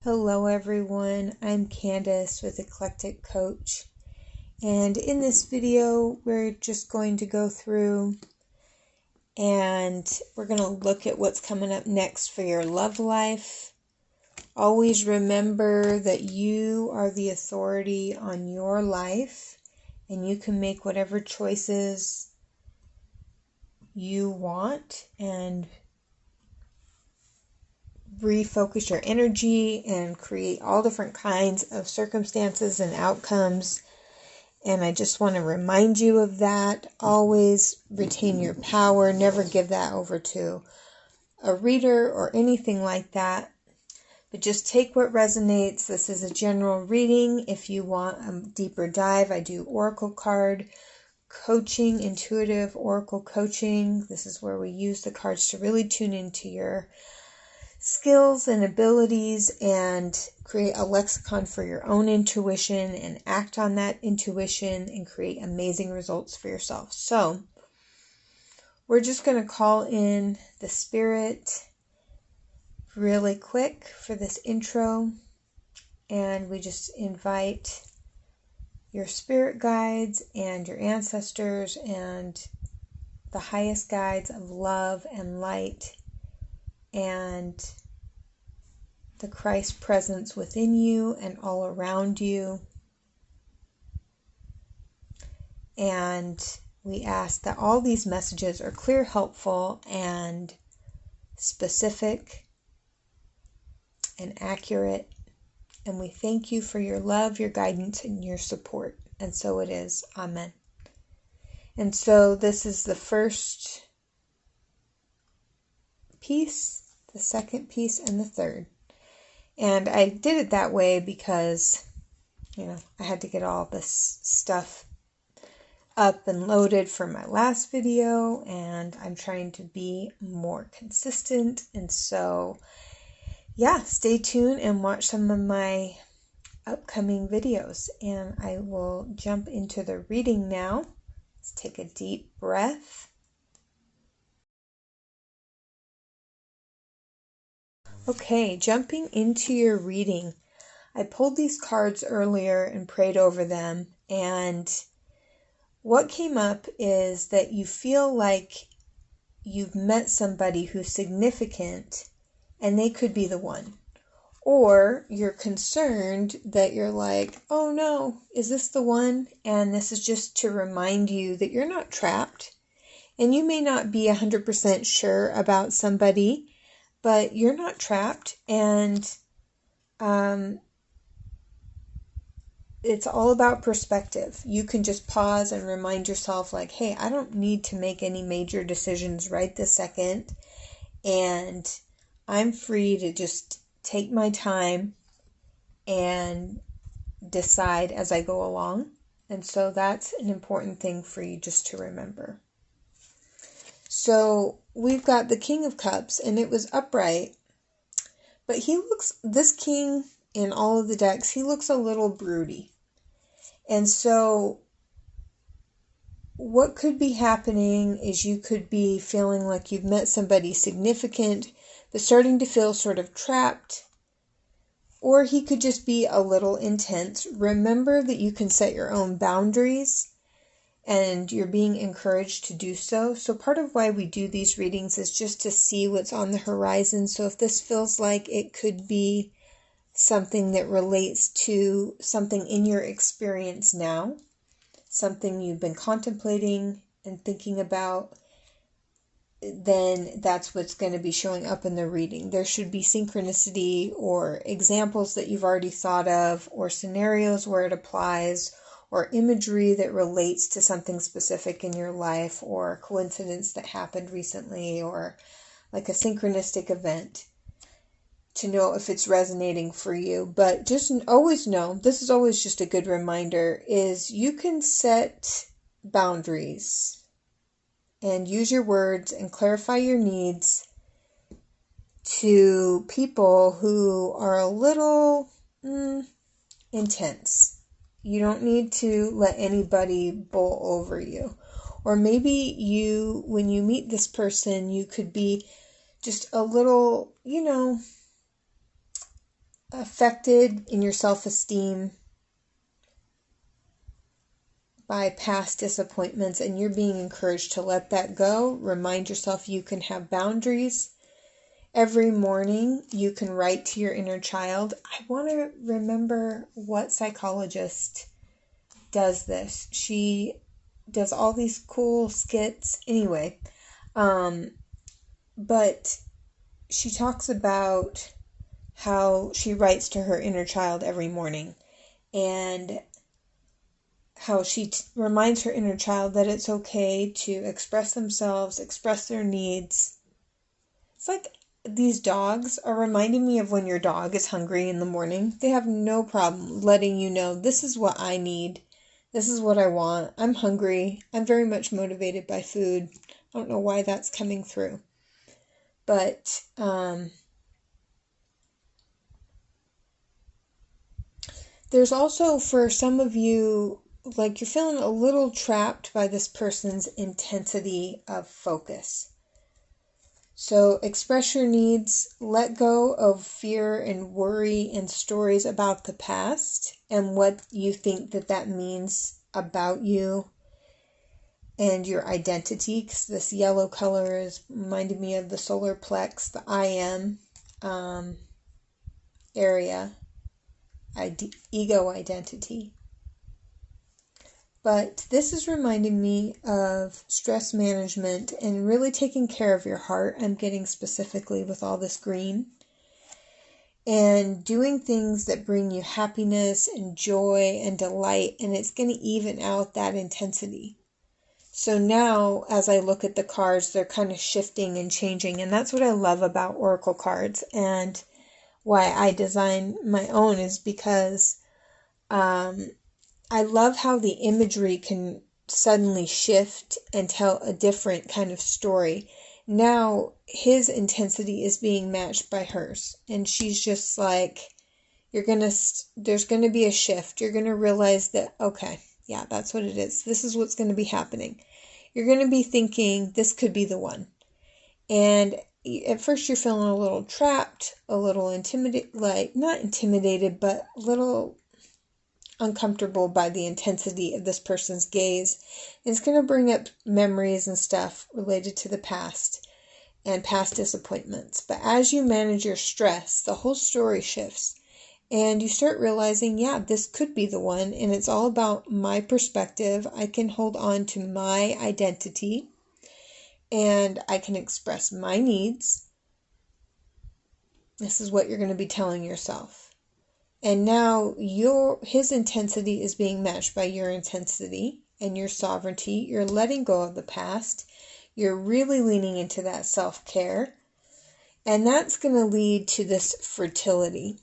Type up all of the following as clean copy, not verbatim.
Hello everyone, I'm Candice with Eclectic Coach, and in this video we're just going to go through and we're going to look at what's coming up next for your love life. Always remember that you are the authority on your life and you can make whatever choices you want and refocus your energy and create all different kinds of circumstances and outcomes. And I just want to remind you of that. Always retain your power. Never give that over to a reader or anything like that. But just take what resonates. This is a general reading. If you want a deeper dive, I do oracle card coaching, intuitive oracle coaching. This is where we use the cards to really tune into your skills and abilities and create a lexicon for your own intuition and act on that intuition and create amazing results for yourself. So we're just going to call in the spirit really quick for this intro, and we just invite your spirit guides and your ancestors and the highest guides of love and light and the Christ presence within you and all around you. And we ask that all these messages are clear, helpful, and specific and accurate. And we thank you for your love, your guidance, and your support. And so it is. Amen. And so this is the first piece, the second piece, and the third. And I did it that way because, I had to get all this stuff up and loaded for my last video, and I'm trying to be more consistent. And so, stay tuned and watch some of my upcoming videos. And I will jump into the reading now. Let's take a deep breath. Okay, jumping into your reading. I pulled these cards earlier and prayed over them, and what came up is that you feel like you've met somebody who's significant and they could be the one. Or you're concerned that you're like, oh no, is this the one? And this is just to remind you that you're not trapped. And you may not be 100% sure about somebody, but you're not trapped, and it's all about perspective. You can just pause and remind yourself like, hey, I don't need to make any major decisions right this second, and I'm free to just take my time and decide as I go along. And so that's an important thing for you just to remember. So we've got the King of Cups, and it was upright, but this king in all of the decks, he looks a little broody. And so what could be happening is you could be feeling like you've met somebody significant, but starting to feel sort of trapped, or he could just be a little intense. Remember that you can set your own boundaries, and you're being encouraged to do so. So part of why we do these readings is just to see what's on the horizon. So if this feels like it could be something that relates to something in your experience now, something you've been contemplating and thinking about, then that's what's going to be showing up in the reading. There should be synchronicity or examples that you've already thought of, or scenarios where it applies, or imagery that relates to something specific in your life, or a coincidence that happened recently, or like a synchronistic event, to know if it's resonating for you. But just always know, this is always just a good reminder, is you can set boundaries and use your words and clarify your needs to people who are a little intense. You don't need to let anybody bowl over you. Or maybe when you meet this person, you could be just a little, affected in your self-esteem by past disappointments, and you're being encouraged to let that go. Remind yourself you can have boundaries. Every morning you can write to your inner child. I want to remember what psychologist does this. She does all these cool skits. Anyway, but she talks about how she writes to her inner child every morning, and how she reminds her inner child that it's okay to express themselves, express their needs. It's like these dogs are reminding me of when your dog is hungry in the morning. They have no problem letting you know, this is what I need. This is what I want. I'm hungry. I'm very much motivated by food. I don't know why that's coming through. But there's also, for some of you, like you're feeling a little trapped by this person's intensity of focus. So express your needs, let go of fear and worry and stories about the past and what you think that means about you and your identity, because this yellow color is reminding me of the solar plex, the I am area, ego identity. But this is reminding me of stress management and really taking care of your heart. I'm getting specifically with all this green. And doing things that bring you happiness and joy and delight. And it's going to even out that intensity. So now, as I look at the cards, they're kind of shifting and changing. And that's what I love about Oracle cards. And why I design my own is because I love how the imagery can suddenly shift and tell a different kind of story. Now his intensity is being matched by hers. And she's just like, there's going to be a shift. You're going to realize that, okay, yeah, that's what it is. This is what's going to be happening. You're going to be thinking this could be the one. And at first you're feeling a little trapped, a little intimidated, like not intimidated, but a little uncomfortable by the intensity of this person's gaze. And it's going to bring up memories and stuff related to the past and past disappointments. But as you manage your stress, the whole story shifts and you start realizing, yeah, this could be the one. And it's all about my perspective. I can hold on to my identity and I can express my needs. This is what you're going to be telling yourself. And now his intensity is being matched by your intensity and your sovereignty. You're letting go of the past. You're really leaning into that self-care. And that's going to lead to this fertility,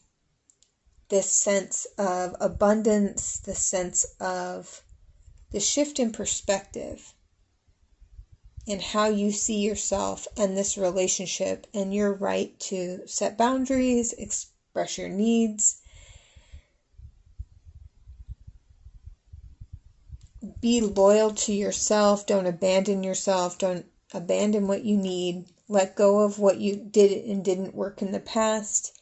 this sense of abundance, this sense of the shift in perspective and how you see yourself and this relationship and your right to set boundaries, express your needs, be loyal to yourself. Don't abandon yourself. Don't abandon what you need. Let go of what you did and didn't work in the past.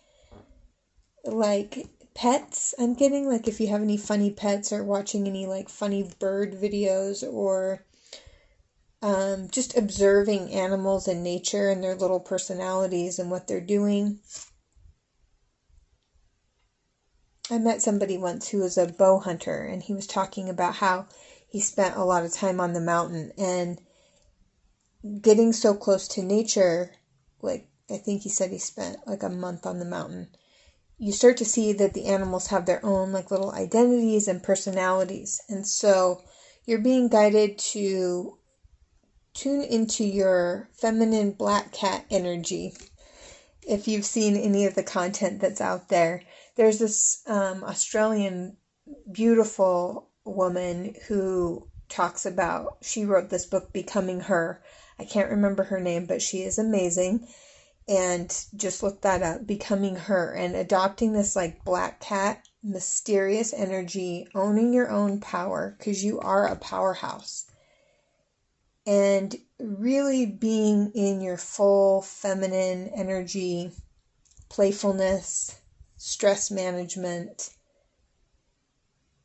Like pets, I'm getting, like if you have any funny pets or watching any like funny bird videos or just observing animals in nature and their little personalities and what they're doing. I met somebody once who was a bow hunter, and he was talking about how he spent a lot of time on the mountain and getting so close to nature. Like, I think he said he spent like a month on the mountain. You start to see that the animals have their own like little identities and personalities. And so you're being guided to tune into your feminine black cat energy. If you've seen any of the content that's out there, there's this Australian beautiful woman who talks about, she wrote this book, Becoming Her. I can't remember her name, but she is amazing. And just look that up, Becoming Her, and adopting this like black cat, mysterious energy, owning your own power, because you are a powerhouse. And really being in your full feminine energy, playfulness, stress management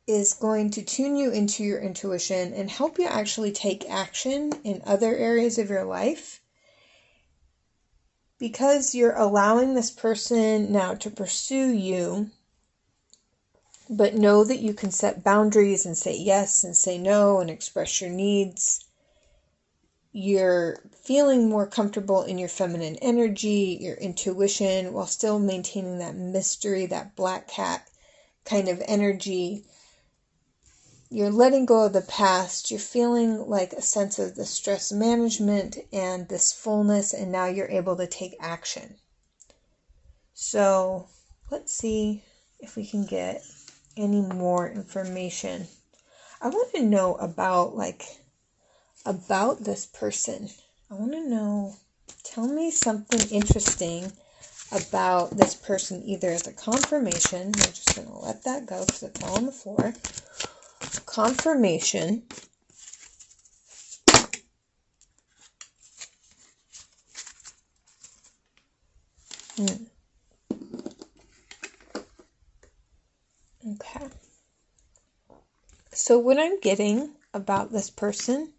is going to tune you into your intuition and help you actually take action in other areas of your life, because you're allowing this person now to pursue you. But know that you can set boundaries and say yes and say no and express your needs. You're feeling more comfortable in your feminine energy, your intuition, while still maintaining that mystery, that black cat kind of energy. You're letting go of the past. You're feeling like a sense of the stress management and this fullness, and now you're able to take action. So let's see if we can get any more information. I want to know about this person. I want to know, tell me something interesting about this person, either as a confirmation. I'm just going to let that go because it's all on the floor. Confirmation. Okay. So what I'm getting about this person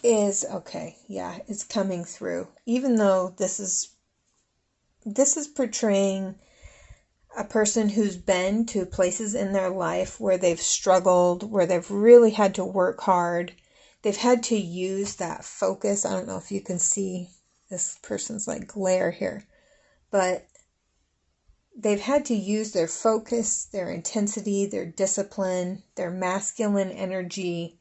is, it's coming through. Even though this is portraying a person who's been to places in their life where they've struggled, where they've really had to work hard. They've had to use that focus. I don't know if you can see this person's like glare here, but they've had to use their focus, their intensity, their discipline, their masculine energy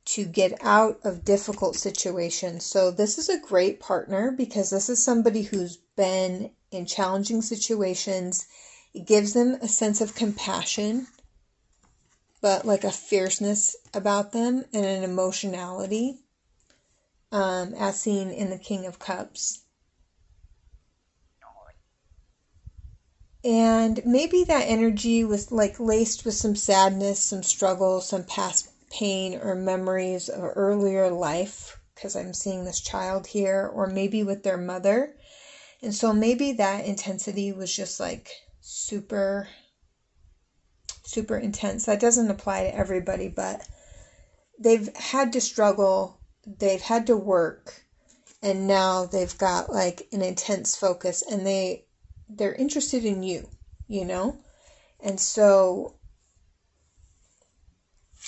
to get out of difficult situations. So this is a great partner because this is somebody who's been in challenging situations. It gives them a sense of compassion, but like a fierceness about them and an emotionality, as seen in the King of Cups. And maybe that energy was like laced with some sadness, some struggle, some past pain or memories of earlier life, because I'm seeing this child here, or maybe with their mother. And so maybe that intensity was just like super, super intense. That doesn't apply to everybody, but they've had to struggle, they've had to work, and now they've got like an intense focus, and they're interested in you, And so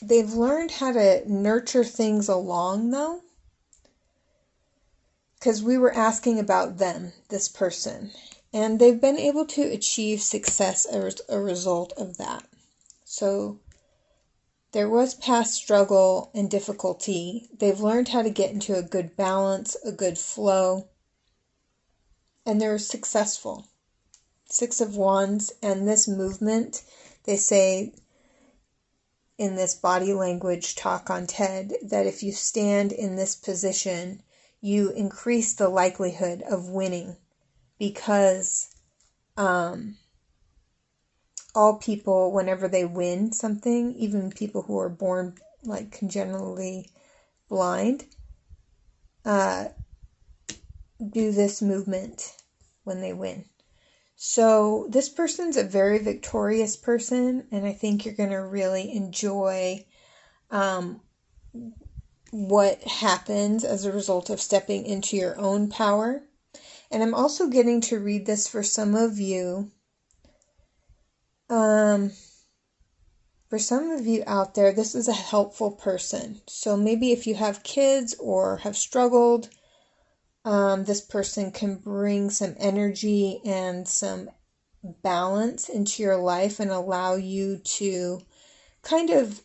they've learned how to nurture things along, though, because we were asking about them, this person, and they've been able to achieve success as a result of that. So there was past struggle and difficulty. They've learned how to get into a good balance, a good flow, and they're successful. 6 of Wands, and this movement, they say in this body language talk on TED, that if you stand in this position, you increase the likelihood of winning, because all people, whenever they win something, even people who are born like congenitally blind, do this movement when they win. So this person's a very victorious person, and I think you're going to really enjoy what happens as a result of stepping into your own power. And I'm also getting to read this for some of you. For some of you out there, this is a helpful person. So maybe if you have kids or have struggled, this person can bring some energy and some balance into your life and allow you to kind of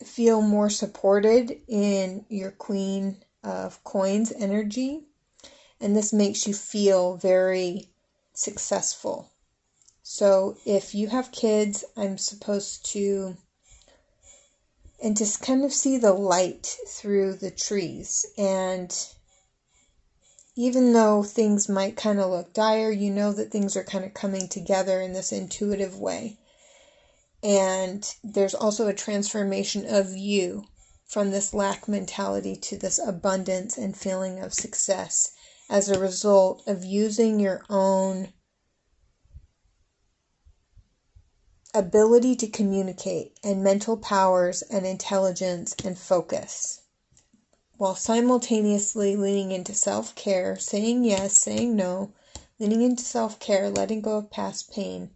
feel more supported in your Queen of Coins energy. And this makes you feel very successful. So if you have kids, I'm supposed to, and just kind of see the light through the trees. And even though things might kind of look dire, you know that things are kind of coming together in this intuitive way. And there's also a transformation of you from this lack mentality to this abundance and feeling of success as a result of using your own ability to communicate and mental powers and intelligence and focus, while simultaneously leaning into self-care, saying yes, saying no, leaning into self-care, letting go of past pain,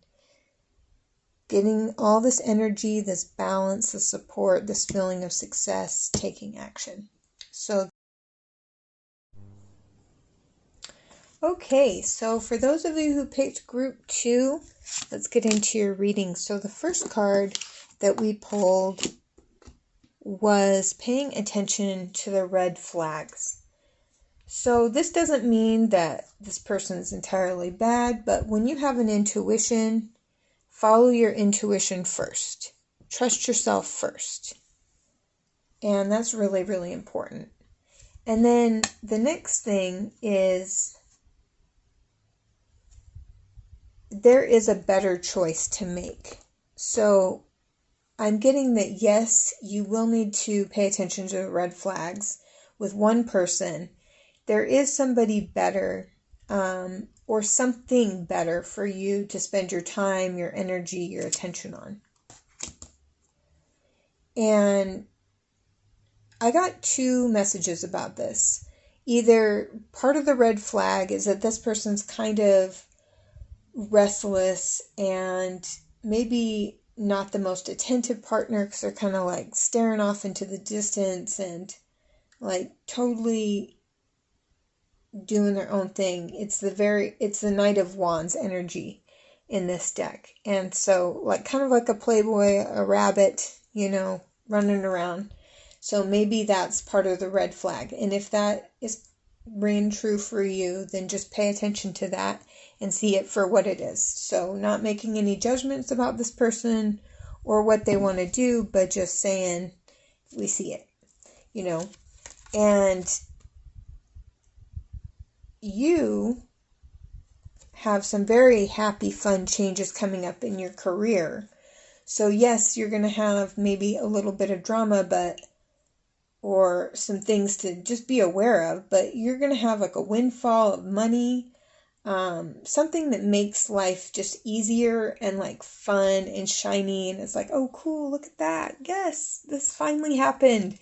getting all this energy, this balance, this support, this feeling of success, taking action. So, okay, so for those of you who picked group 2, let's get into your reading. So the first card that we pulled was paying attention to the red flags. So this doesn't mean that this person is entirely bad, but when you have an intuition, follow your intuition first. Trust yourself first. And that's really, really important. And then the next thing is there is a better choice to make. So I'm getting that, yes, you will need to pay attention to the red flags with one person. There is somebody better, or something better for you to spend your time, your energy, your attention on. And I got 2 messages about this. Either part of the red flag is that this person's kind of restless and maybe not the most attentive partner, because they're kind of like staring off into the distance and like totally doing their own thing. It's the Knight of Wands energy in this deck. And so like kind of like a playboy, a rabbit, running around. So maybe that's part of the red flag. And if that is ringing true for you, then just pay attention to that and see it for what it is. So not making any judgments about this person or what they want to do, but just saying, we see it, And you have some very happy, fun changes coming up in your career. So yes, you're going to have maybe a little bit of drama, or some things to just be aware of, but you're going to have like a windfall of money, something that makes life just easier and like fun and shiny. And it's like, oh, cool, look at that. Yes, this finally happened.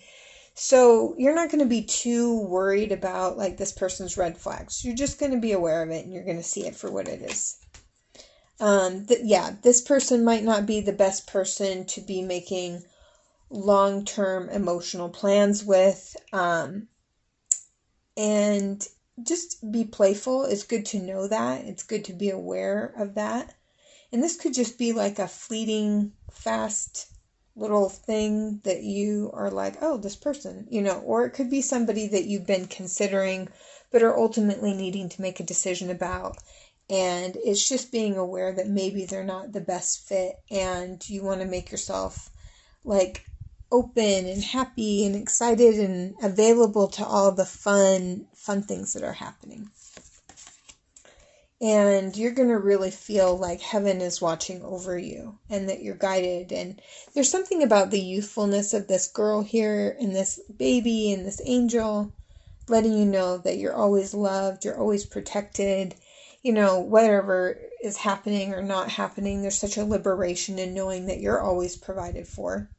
So you're not going to be too worried about like this person's red flags. You're just going to be aware of it and you're going to see it for what it is. This person might not be the best person to be making long-term emotional plans with, and just be playful. It's good to know that. It's good to be aware of that. And this could just be like a fleeting, fast little thing that you are like, oh, this person, or it could be somebody that you've been considering but are ultimately needing to make a decision about. And it's just being aware that maybe they're not the best fit and you want to make yourself like open and happy and excited and available to all the fun things that are happening. And you're going to really feel like heaven is watching over you and that you're guided. And there's something about the youthfulness of this girl here and this baby and this angel letting you know that you're always loved, you're always protected, whatever is happening or not happening. There's such a liberation in knowing that you're always provided for.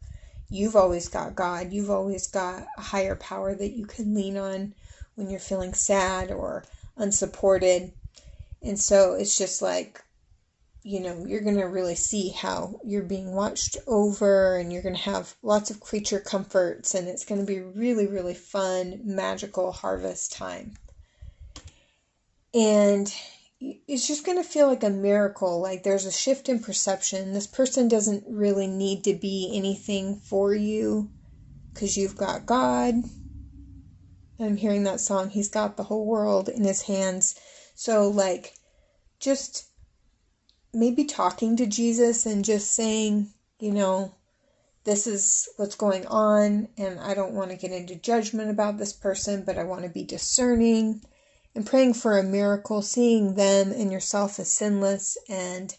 You've always got God. You've always got a higher power that you can lean on when you're feeling sad or unsupported. And so it's just like, you're going to really see how you're being watched over, and you're going to have lots of creature comforts, and it's going to be really, really fun, magical harvest time. And it's just going to feel like a miracle, like there's a shift in perception. This person doesn't really need to be anything for you because you've got God. I'm hearing that song, He's Got the Whole World in His Hands. So like just maybe talking to Jesus and just saying, this is what's going on, and I don't want to get into judgment about this person, but I want to be discerning. And praying for a miracle, seeing them and yourself as sinless, and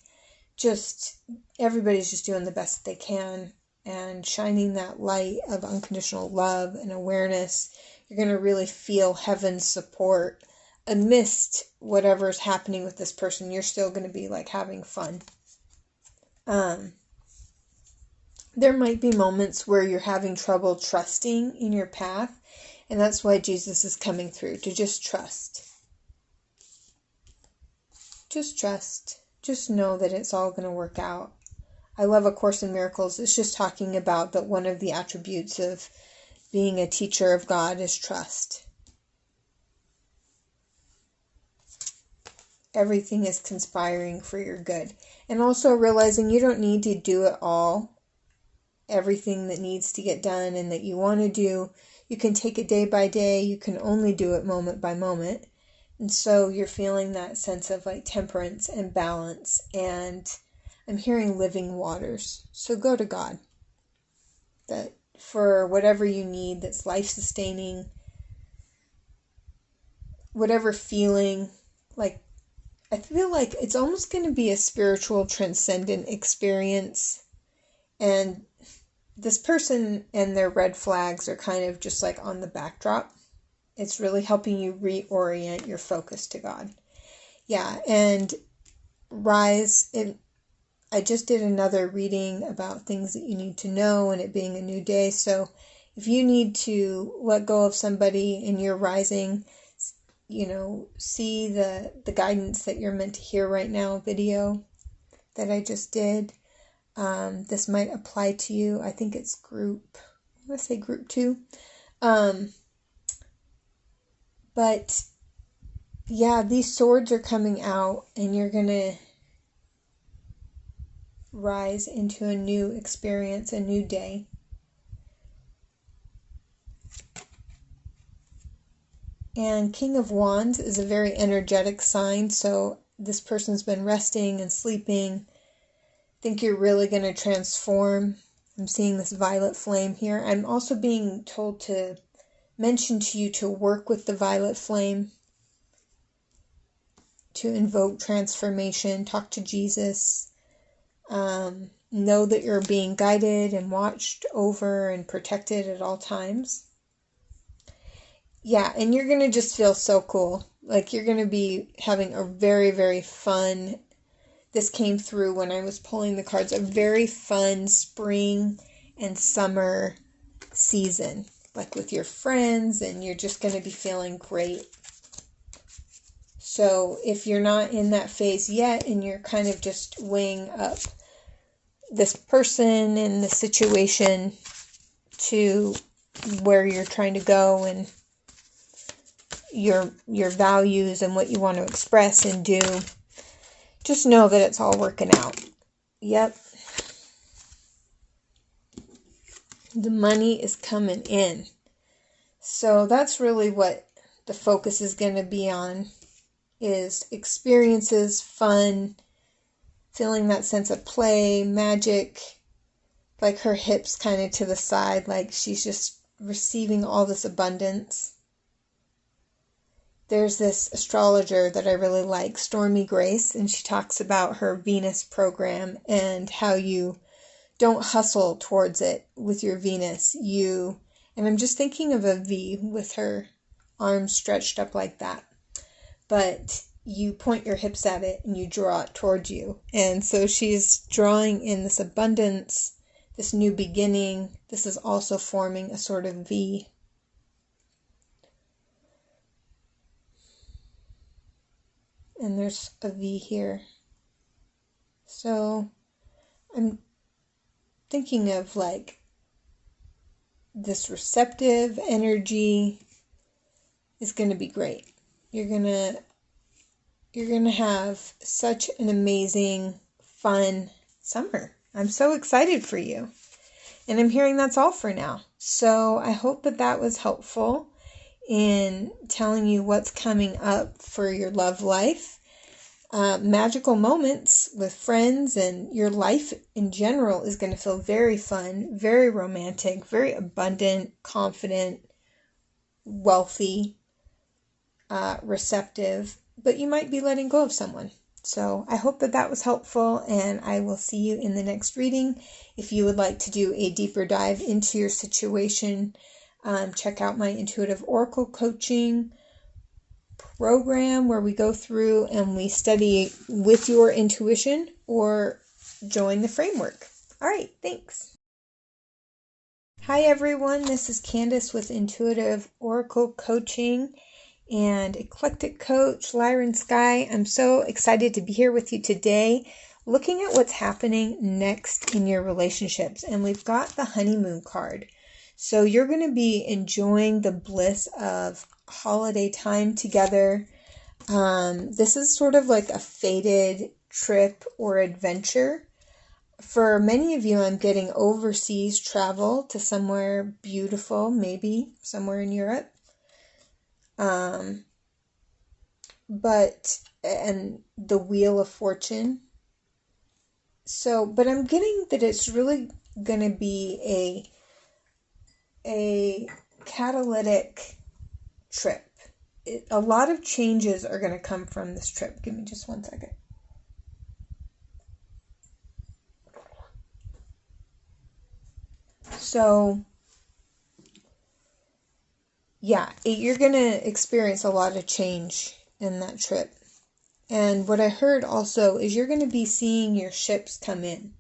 just everybody's just doing the best they can and shining that light of unconditional love and awareness. You're going to really feel heaven's support amidst whatever's happening with this person. You're still going to be like having fun. there might be moments where you're having trouble trusting in your path, and that's why Jesus is coming through, to just trust. Just trust. Just know that it's all going to work out. I love A Course in Miracles. It's just talking about that one of the attributes of being a teacher of God is trust. Everything is conspiring for your good. And also realizing you don't need to do it all. Everything that needs to get done and that you want to do, you can take it day by day. You can only do it moment by moment. And so you're feeling that sense of like temperance and balance. And I'm hearing living waters. So go to God. That for whatever you need that's life-sustaining, whatever feeling, like I feel like it's almost going to be a spiritual transcendent experience. And this person and their red flags are kind of just like on the backdrop. It's really helping you reorient your focus to God. Yeah, and rise. I just did another reading about things that you need to know and it being a new day. So if you need to let go of somebody and you're rising, see the guidance that you're meant to hear right now video that I just did. This might apply to you. I think it's group 2. But yeah, these swords are coming out and you're going to rise into a new experience, a new day. And King of Wands is a very energetic sign, so this person's been resting and sleeping. I think you're really going to transform. I'm seeing this violet flame here. I'm also being told to mention to you to work with the violet flame, to invoke transformation, talk to Jesus. Know that you're being guided and watched over and protected at all times. Yeah, and you're going to just feel so cool. Like you're going to be having a very, very fun, this came through when I was pulling the cards, a very fun spring and summer season. Like with your friends, and you're just going to be feeling great. So if you're not in that phase yet and you're kind of just weighing up this person and the situation to where you're trying to go and your values and what you want to express and do, just know that it's all working out. Yep. The money is coming in. So that's really what the focus is going to be on, is experiences, fun, feeling that sense of play, magic, like her hips kind of to the side, like she's just receiving all this abundance. There's this astrologer that I really like, Stormy Grace, and she talks about her Venus program and how you don't hustle towards it with your Venus. And I'm just thinking of a V with her arms stretched up like that. But you point your hips at it and you draw it towards you. And so she's drawing in this abundance, this new beginning. This is also forming a sort of V. And there's a V here. So I'm thinking of like this receptive energy is going to be great. You're going to have such an amazing, fun summer. I'm so excited for you. And I'm hearing that's all for now. So I hope that was helpful in telling you what's coming up for your love life. Magical moments with friends and your life in general is going to feel very fun, very romantic, very abundant, confident, wealthy, receptive, but you might be letting go of someone. So I hope that was helpful, and I will see you in the next reading. If you would like to do a deeper dive into your situation, check out my Intuitive Oracle Coaching program where we go through and we study with your intuition, or join the framework. All right, thanks. Hi everyone, this is Candice with Intuitive Oracle Coaching and Eclectic Coach Lyran Sky. I'm so excited to be here with you today, looking at what's happening next in your relationships. And we've got the honeymoon card. So you're going to be enjoying the bliss of holiday time together. This is sort of like a fated trip or adventure. For many of you, I'm getting overseas travel to somewhere beautiful, maybe somewhere in Europe. And the Wheel of Fortune. But I'm getting that it's really going to be a catalytic trip. A lot of changes are going to come from this trip. Give me just 1 second. So, yeah, you're going to experience a lot of change in that trip. And what I heard also is you're going to be seeing your ships come in.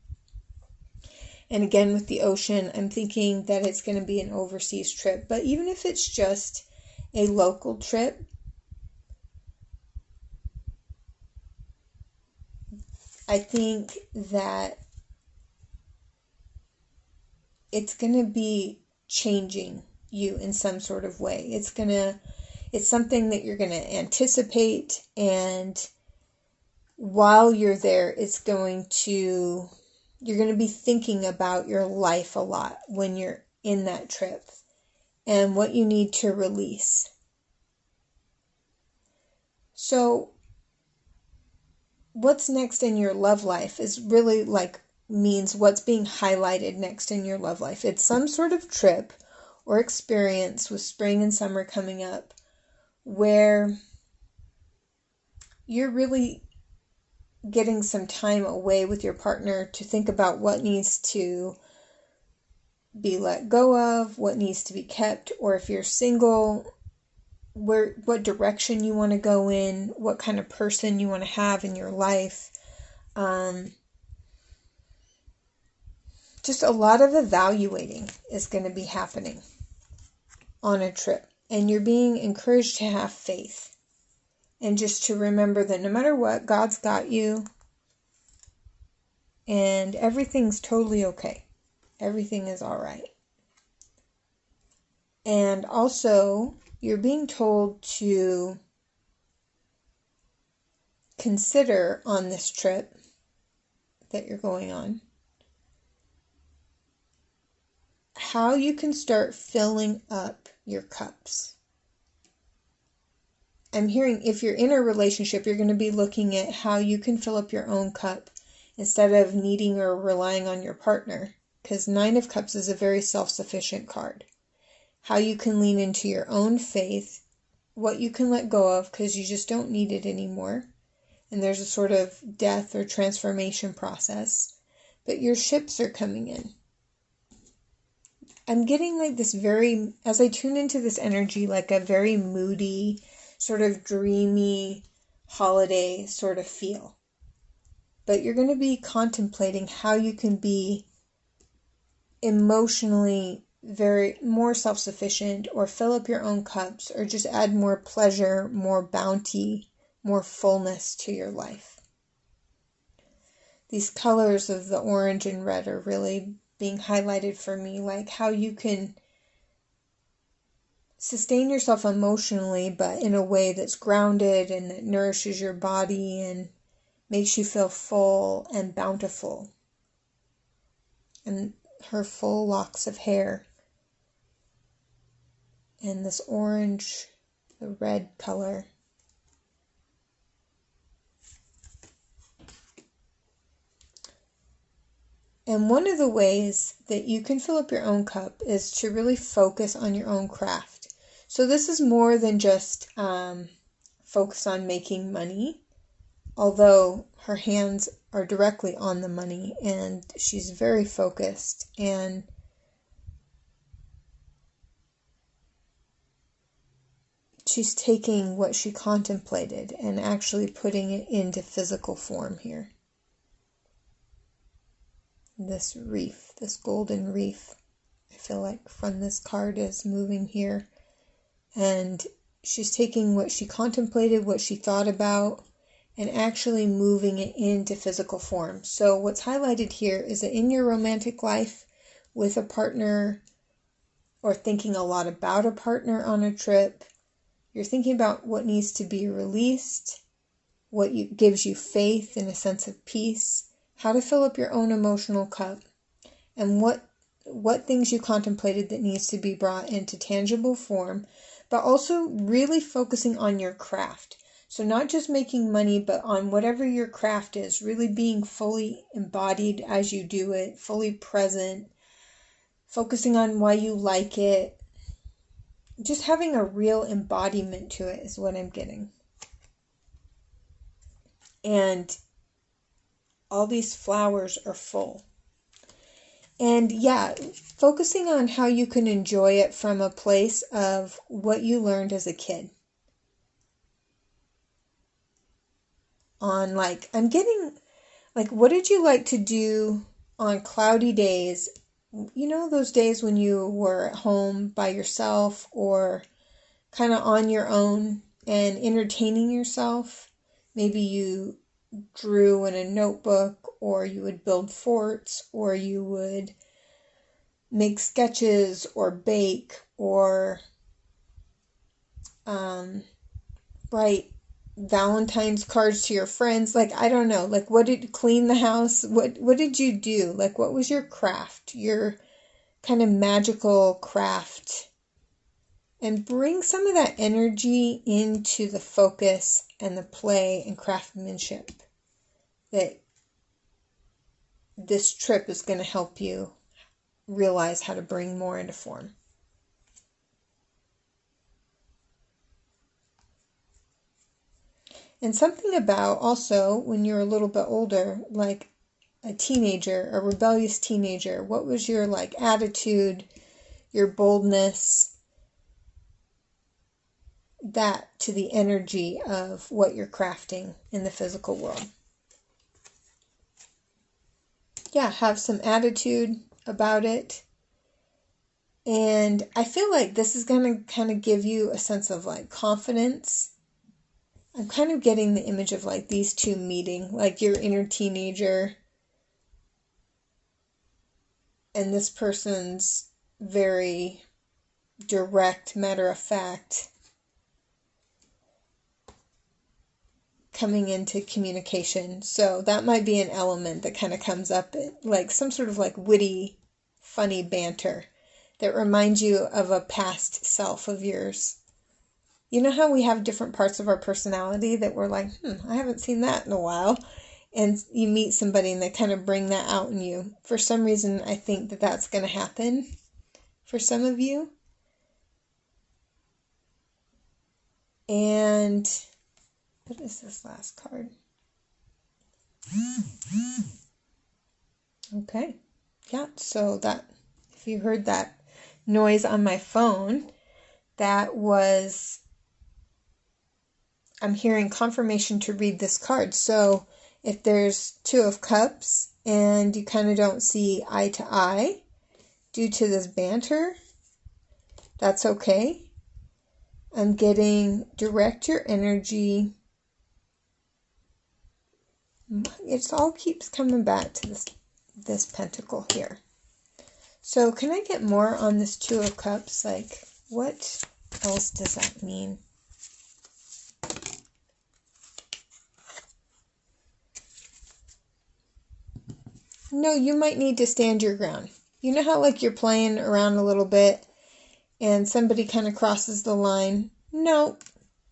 And again, with the ocean, I'm thinking that it's going to be an overseas trip. But even if it's just a local trip, I think that it's going to be changing you in some sort of way. It's something that you're going to anticipate, and while you're there, you're going to be thinking about your life a lot when you're in that trip and what you need to release. So what's next in your love life is really means what's being highlighted next in your love life. It's some sort of trip or experience with spring and summer coming up where you're really getting some time away with your partner to think about what needs to be let go of, what needs to be kept, or if you're single, what direction you want to go in, what kind of person you want to have in your life. Just a lot of evaluating is going to be happening on a trip. And you're being encouraged to have faith. And just to remember that no matter what, God's got you. And everything's totally okay. Everything is all right. And also, you're being told to consider on this trip that you're going on how you can start filling up your cups. I'm hearing if you're in a relationship, you're going to be looking at how you can fill up your own cup instead of needing or relying on your partner, because 9 of Cups is a very self-sufficient card. How you can lean into your own faith, what you can let go of because you just don't need it anymore. And there's a sort of death or transformation process. But your ships are coming in. I'm getting this as I tune into this energy, a very moody, sort of dreamy holiday sort of feel. But you're going to be contemplating how you can be emotionally more self-sufficient, or fill up your own cups, or just add more pleasure, more bounty, more fullness to your life. These colors of the orange and red are really being highlighted for me, how you can sustain yourself emotionally, but in a way that's grounded and that nourishes your body and makes you feel full and bountiful. And her full locks of hair. And this orange, the red color. And one of the ways that you can fill up your own cup is to really focus on your own craft. So this is more than just focus on making money, although her hands are directly on the money and she's very focused, and she's taking what she contemplated and actually putting it into physical form here. This wreath, this golden wreath. I feel like from this card is moving here. And she's taking what she contemplated, what she thought about, and actually moving it into physical form. So what's highlighted here is that in your romantic life with a partner, or thinking a lot about a partner on a trip, you're thinking about what needs to be released, what gives you faith and a sense of peace, how to fill up your own emotional cup, and what things you contemplated that needs to be brought into tangible form, but also really focusing on your craft. So not just making money, but on whatever your craft is, really being fully embodied as you do it, fully present, focusing on why you like it. Just having a real embodiment to it is what I'm getting. And all these flowers are full. And yeah, focusing on how you can enjoy it from a place of what you learned as a kid. On like, I'm getting, like, what did you like to do on cloudy days? You know, those days when you were at home by yourself or kind of on your own and entertaining yourself. Maybe you drew in a notebook, or you would build forts, or you would make sketches or bake, or write Valentine's cards to your friends. Like, I don't know, like, clean the house? What did you do? Like, what was your craft, your kind of magical craft? And bring some of that energy into the focus and the play and craftsmanship that this trip is going to help you realize how to bring more into form. And something about also when you're a little bit older, like a teenager, a rebellious teenager, what was your like attitude, your boldness, that to the energy of what you're crafting in the physical world. Yeah, have some attitude about it. And I feel like this is going to kind of give you a sense of like confidence. I'm kind of getting the image of like these two meeting, like your inner teenager and this person's very direct, matter of fact, coming into communication. So that might be an element that kind of comes up, like some sort of like witty, funny banter that reminds you of a past self of yours. You know how we have different parts of our personality that we're like, I haven't seen that in a while. And you meet somebody and they kind of bring that out in you. For some reason, I think that that's going to happen for some of you. And what is this last card? Okay. Yeah, so that, if you heard that noise on my phone, that was, I'm hearing confirmation to read this card. So if there's Two of Cups and you kind of don't see eye to eye due to this banter, that's okay. I'm getting direct your energy. It all keeps coming back to this pentacle here. So can I get more on this Two of Cups? Like, what else does that mean? No, you might need to stand your ground. You know how like you're playing around a little bit and somebody kind of crosses the line? No,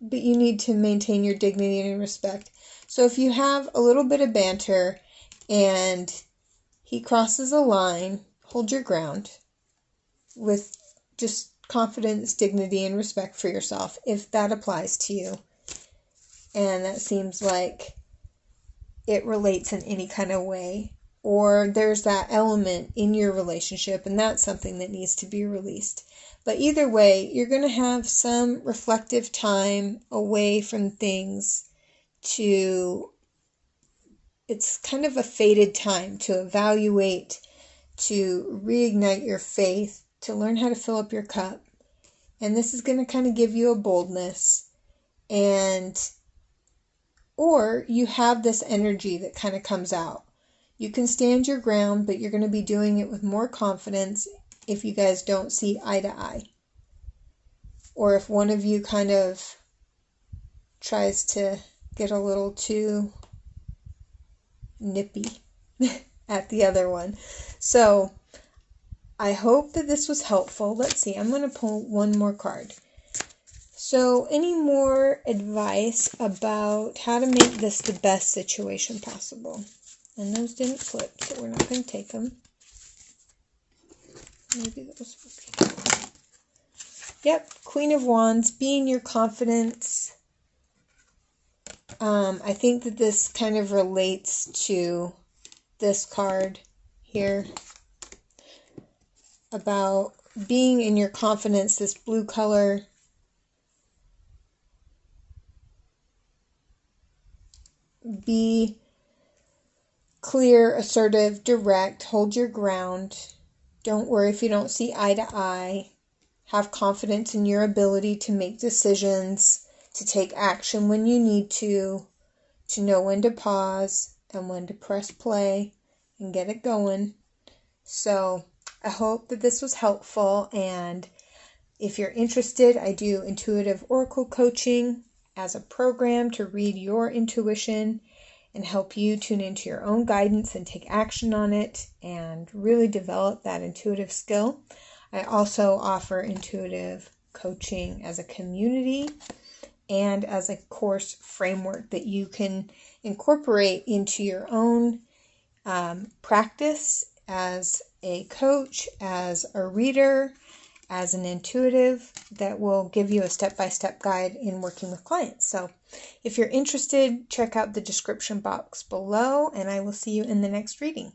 but you need to maintain your dignity and respect. So if you have a little bit of banter and he crosses a line, hold your ground with just confidence, dignity, and respect for yourself, if that applies to you. And that seems like it relates in any kind of way. Or there's that element in your relationship, and that's something that needs to be released. But either way, you're going to have some reflective time away from things to, it's kind of a fated time to evaluate, to reignite your faith, to learn how to fill up your cup. And this is going to kind of give you a boldness, or you have this energy that kind of comes out. You can stand your ground, but you're going to be doing it with more confidence if you guys don't see eye to eye. Or if one of you kind of tries to get a little too nippy at the other one. So I hope that this was helpful. Let's see, I'm going to pull one more card. So any more advice about how to make this the best situation possible? And those didn't flip, so we're not going to take them. Maybe those will be. Yep, Queen of Wands, be in your confidence. I think that this kind of relates to this card here about being in your confidence, this blue color. Be clear, assertive, direct, hold your ground. Don't worry if you don't see eye to eye. Have confidence in your ability to make decisions, to take action when you need to know when to pause and when to press play and get it going. So I hope that this was helpful, and if you're interested, I do intuitive oracle coaching as a program to read your intuition and help you tune into your own guidance and take action on it and really develop that intuitive skill. I also offer intuitive coaching as a community and as a course framework that you can incorporate into your own practice as a coach, as a reader, as an intuitive, that will give you a step-by-step guide in working with clients. So if you're interested, check out the description box below, and I will see you in the next reading.